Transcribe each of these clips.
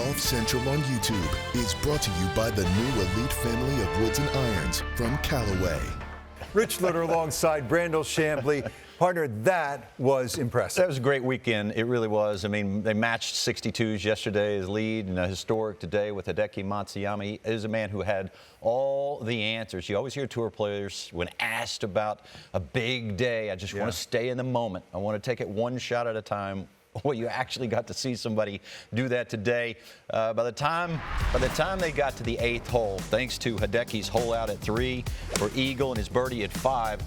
Golf Central on YouTube is brought to you by the new elite family of woods and irons from Callaway. Rich Lerner alongside Brandel Chamblee. Partner, that was impressive. That was a great weekend. It really was. I mean, they matched 62s yesterday as lead, and a historic today with Hideki Matsuyama. He is a man who had all the answers. You always hear tour players, when asked about a big day, I just want to stay in the moment. I want to take it one shot at a time. Well, you actually got to see somebody do that today. By the time they got to the 8th hole, thanks to Hideki's hole out at 3 for eagle and his birdie at 5,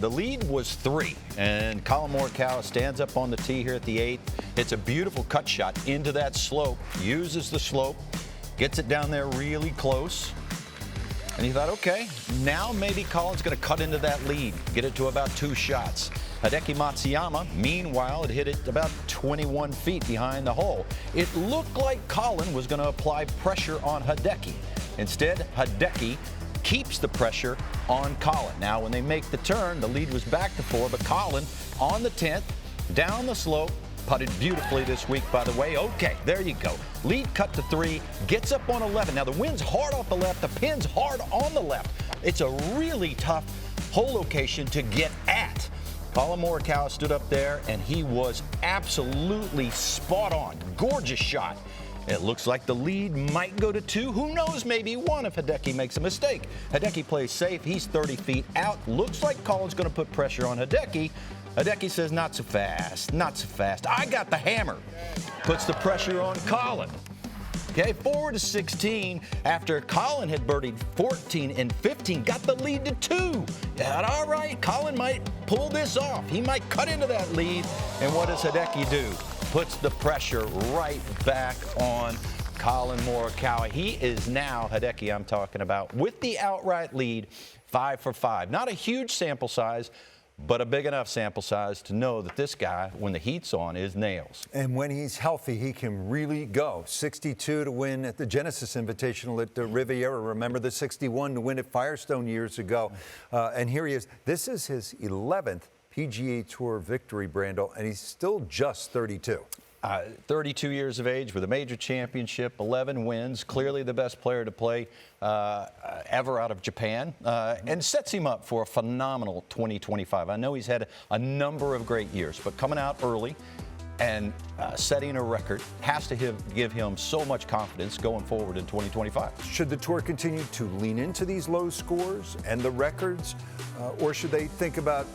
the lead was 3, and Collin Morikawa stands up on the tee here at the 8th. It's a beautiful cut shot into that slope, uses the slope, gets it down there really close. And he thought, okay, now maybe Collin's going to cut into that lead, get it to about 2 shots. Hideki Matsuyama, meanwhile, had hit it about 21 feet behind the hole. It looked like Collin was going to apply pressure on Hideki. Instead, Hideki keeps the pressure on Collin. Now, when they make the turn, the lead was back to 4, but Collin on the 10th, down the slope, putted beautifully this week, by the way. Okay, there you go. Lead cut to 3, gets up on 11. Now, the wind's hard off the left, the pin's hard on the left. It's a really tough hole location to get at. Collin Morikawa stood up there, and he was absolutely spot on. Gorgeous shot. It looks like the lead might go to 2. Who knows, maybe 1 if Hideki makes a mistake. Hideki plays safe. He's 30 feet out. Looks like Collin's going to put pressure on Hideki. Hideki says, not so fast, not so fast. I got the hammer. Puts the pressure on Collin. Okay, forward to 16 after Collin had birdied 14 and 15, got the lead to 2. Yeah, all right, Collin might pull this off. He might cut into that lead. And what does Hideki do? Puts the pressure right back on Collin Morikawa. He is now, Hideki I'm talking about, with the outright lead, 5 for 5. Not a huge sample size, but a big enough sample size to know that this guy, when the heat's on, is nails. And when he's healthy, he can really go. 62 to win at the Genesis Invitational at the Riviera. Remember the 61 to win at Firestone years ago. And here he is. This is his 11th PGA Tour victory, Brandel, and he's still just 32. 32 years of age with a major championship, 11 wins, clearly the best player to play ever out of Japan, and sets him up for a phenomenal 2025. I know he's had a number of great years, but coming out early and setting a record has to give him so much confidence going forward in 2025. Should the Tour continue to lean into these low scores and the records, or should they think about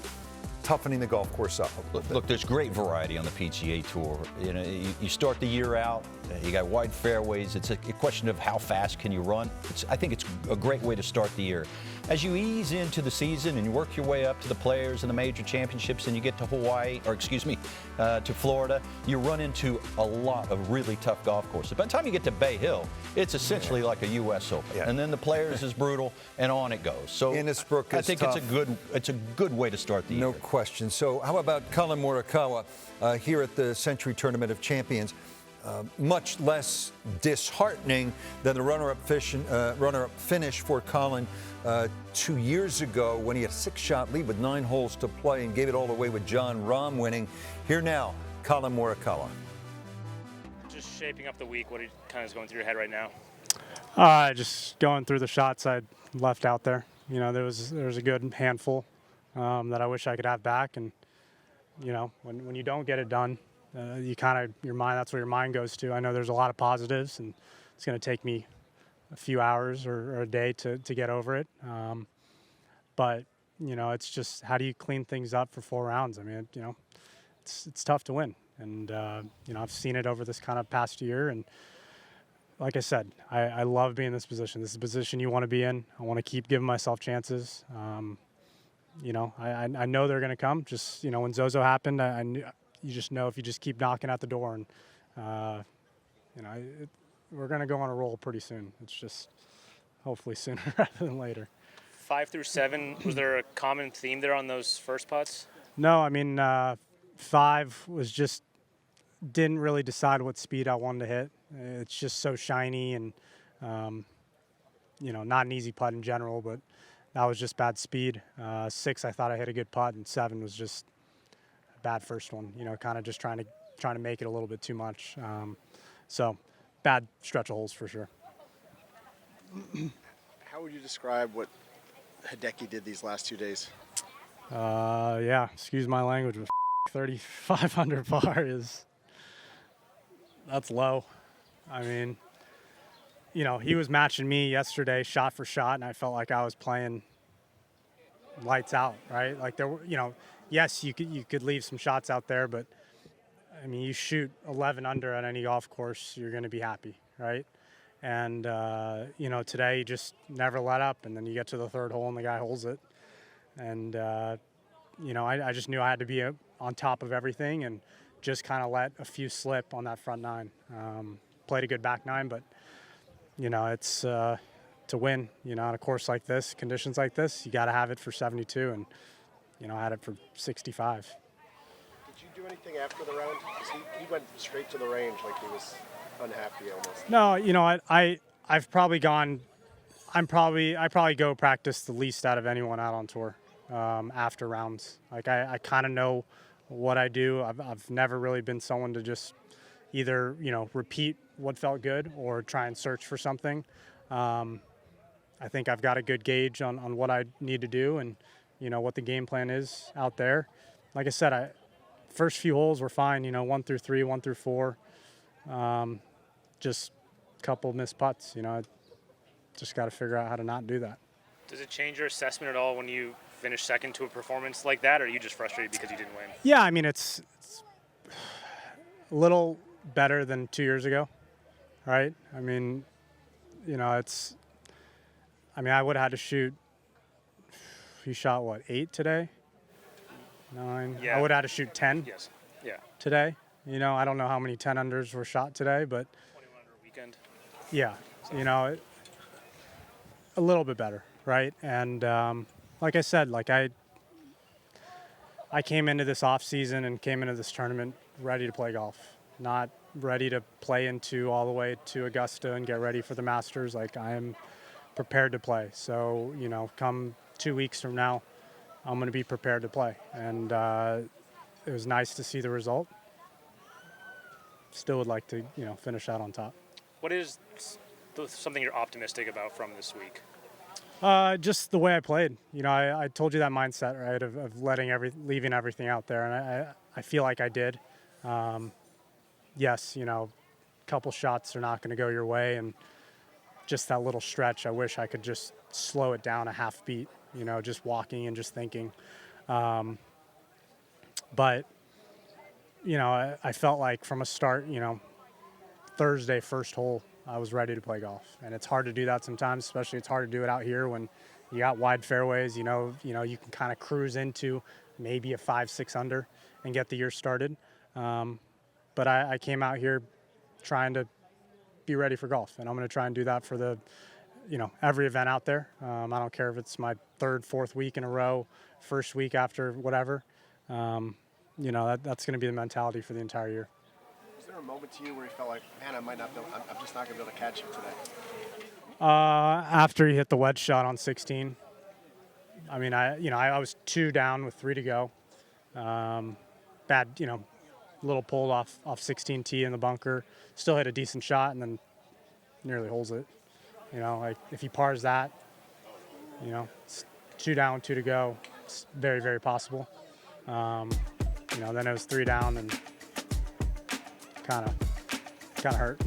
toughening the golf course up a little bit? Look, there's great variety on the PGA Tour. You know, you start the year out, you got wide fairways. It's a question of how fast can you run. I think it's a great way to start the year. As you ease into the season and you work your way up to the Players and the major championships, and you get to to Florida, you run into a lot of really tough golf courses. By the time you get to Bay Hill, it's essentially like a U.S. Open, and then the Players is brutal, and on it goes. So Innisbrook I is think tough. it's a good way to start the year. No question. So how about Collin Morikawa here at the Sentry Tournament of Champions? Much less disheartening than the runner-up finish for Collin 2 years ago when he had a 6-shot lead with 9 holes to play and gave it all away with Jon Rahm winning. Here now, Collin Morikawa. Just shaping up the week, what kind of is going through your head right now? Just going through the shots I left out there. You know, there was a good handful that I wish I could have back, and you know, when you don't get it done, that's where your mind goes to. I know there's a lot of positives, and it's going to take me a few hours or a day to get over it. But you know, it's just how do you clean things up for 4 rounds? I mean, you know, it's tough to win, and you know, I've seen it over this kind of past year, and like I said, I love being in this position. This is a position you want to be in. I want to keep giving myself chances. You know, I know they're going to come. Just, you know, when Zozo happened, I knew. You just know if you just keep knocking at the door, and you know, we're going to go on a roll pretty soon. It's just hopefully sooner rather than later. 5 through 7, was there a common theme there on those first putts? No, I mean 5 was just didn't really decide what speed I wanted to hit. It's just so shiny, and you know, not an easy putt in general, but that was just bad speed. 6, I thought I hit a good putt, and 7 was just a bad first one. You know, kind of just trying to make it a little bit too much. So bad stretch of holes for sure. How would you describe what Hideki did these last 2 days? Yeah, excuse my language, but 35 under par that's low. I mean, he was matching me yesterday shot for shot, and I felt like I was playing lights out, right? Like there were, yes, you could leave some shots out there, but I mean, you shoot 11 under at any golf course, you're going to be happy, right? And, today you just never let up, and then you get to the third hole and the guy holds it. And, I just knew I had to be on top of everything and just kind of let a few slip on that front nine. Played a good back nine, but, it's to win, on a course like this, conditions like this, you got to have it for 72, and, I had it for 65. Did you do anything after the round? 'Cause he went straight to the range like he was unhappy almost. No, I've probably gone. I probably go practice the least out of anyone out on tour after rounds. Like I kind of know what I do. I've never really been someone to just either repeat what felt good or try and search for something. I think I've got a good gauge on what I need to do and what the game plan is out there. Like I said, first few holes were fine. 1 through 3, 1 through 4. Just a couple missed putts. Just got to figure out how to not do that. Does it change your assessment at all when you finish second to a performance like that, or are you just frustrated because you didn't win? Yeah, I mean, it's a little better than 2 years ago, right? I mean, I would have had to shoot. You shot what, 8 today? 9. Yeah. I would have had to shoot 10. Yes. Yeah. Today. I don't know how many 10 unders were shot today, but 21 under weekend. yeah, a little bit better, right? And like I said, I came into this off season and came into this tournament ready to play golf, not ready to play into all the way to Augusta and get ready for the Masters. Like I am prepared to play. So come 2 weeks from now, I'm going to be prepared to play. And it was nice to see the result. Still would like to, finish out on top. What is something you're optimistic about from this week? Just the way I played. I told you that mindset, right, of leaving everything out there, and I feel like I did. Yes, a couple shots are not going to go your way, and just that little stretch, I wish I could just slow it down a half beat, just walking and just thinking. But, I felt like from a start, Thursday, first hole, I was ready to play golf. And it's hard to do that sometimes, especially it's hard to do it out here when you got wide fairways, you can kind of cruise into maybe a 5-6 under and get the year started. But I came out here trying to be ready for golf, and I'm going to try and do that for every event out there. I don't care if it's my 3rd, 4th week in a row, first week after whatever. That's going to be the mentality for the entire year. Was there a moment to you where you felt like, man, I'm just not going to be able to catch him today? After he hit the wedge shot on 16, I mean, I was 2 down with 3 to go. Bad, little pulled off 16 tee in the bunker. Still hit a decent shot and then nearly holds it. If he pars that, it's 2 down, 2 to go. It's very, very possible. Then it was 3 down and kind of hurt.